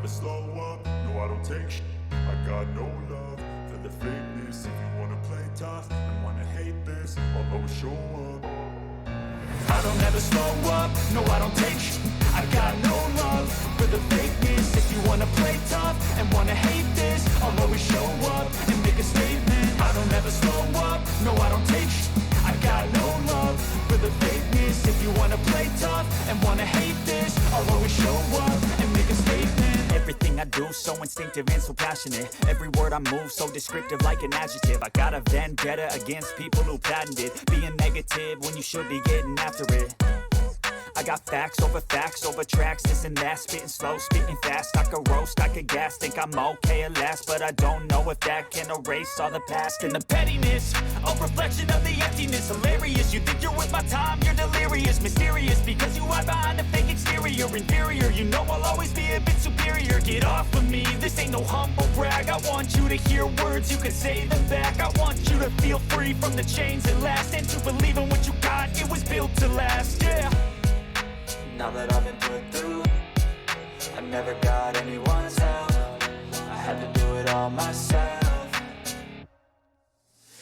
never slow up, no I don't take shit. I got no love for the fakeness. If you wanna play tough and wanna hate this, I'll always show up. I don't ever slow up, no I don't take shit. I got no love for the fakeness. If you wanna play tough and wanna hate this, I'll always show up and make a statement. I don't ever slow up, no I don't take shit. I got no love for the fakeness. If you wanna play tough and wanna hate this, I'll always show up and make a statement. Everything I do so instinctive and so passionate. Every word I move so descriptive like an adjective. I got a vendetta against people who patented being negative when you should be getting after it. I got facts over tracks, this and that. Spitting slow, spitting fast. I could roast, I could gas. Think I'm okay at last, but I don't know if that can erase all the past. And the pettiness, a reflection of the emptiness. Hilarious, you think you're with my time, you're delirious. Mysterious, because you hide behind a fake exterior. Inferior, you know I'll always be a bit superior. Get off of me, this ain't no humble brag. I want you to hear words, you can say them back. I want you to feel free from the chains that last, and to believe in what you got, it was built to last, yeah. Now that I've been put through, I never got anyone's help. I had to do it all myself.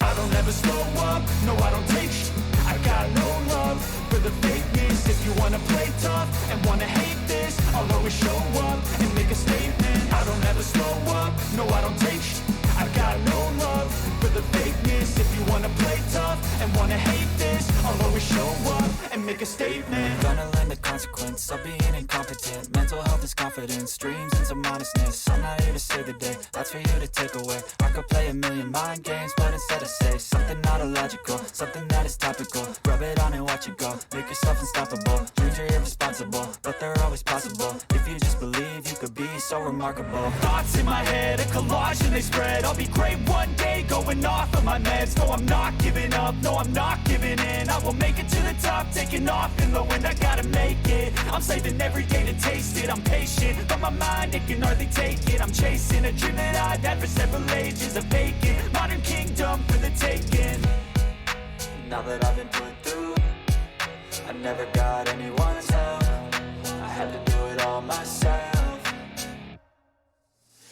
I don't ever slow up, no I don't take shit. I got no love for the fakeness. If you wanna play tough and wanna hate this, I'll always show up and make a statement. I don't ever slow up, no I don't take shit. I got no love for the fakeness. If you wanna play tough and wanna hate this, I'll always show up and make a statement. Gonna learn the consequence of being incompetent. Mental health is confidence, dreams and some honestness. I'm not here to save the day, that's for you to take away. I could play a million mind games, but instead I say something not illogical, something that is topical. Rub it on and watch it go, make yourself unstoppable. Dreams are irresponsible, but they're always possible. If you just believe, you could be so remarkable. Thoughts in my head, a collage and they spread. I'll be great one day, going off of my meds. No, I'm not giving up, no, I'm not giving in. I will make it to the top, taking off in the wind. I gotta make it, I'm saving every day to taste it. I'm patient, but my mind, it can hardly take it. I'm chasing a dream that I've had for several ages. A vacant, modern kingdom for the taking. Now that I've been put through, I never got anyone's help. I had to do it all myself.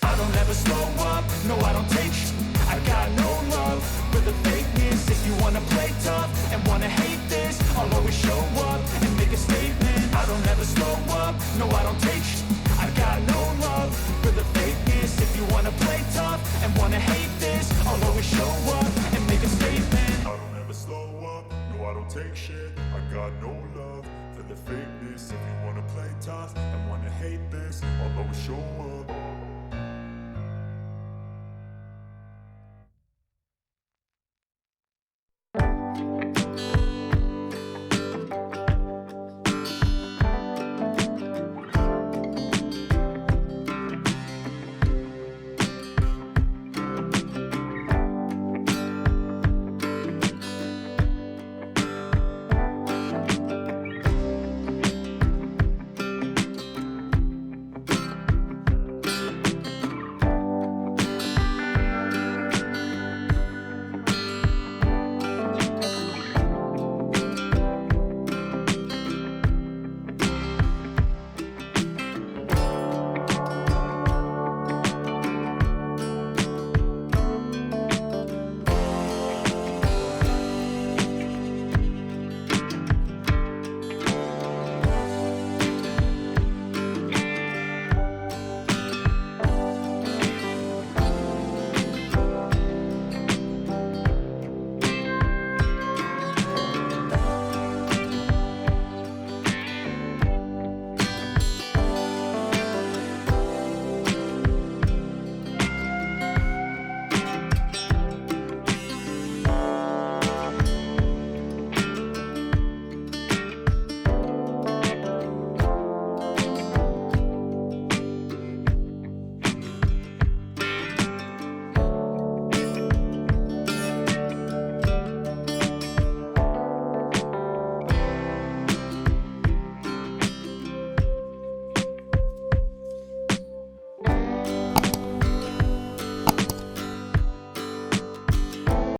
I don't ever slow up, no I don't take shit. I got no love for the fakeness. If you wanna play tough and wanna hate this, I'll always show up and make a statement. I don't ever slow up, no I don't take shit. I got no love for the fakeness. If you wanna play tough and wanna hate this, I'll always show up and make a statement. I don't ever slow up, no I don't take shit. I got no love for the fakeness. If you wanna play tough and wanna hate this, I'll always show up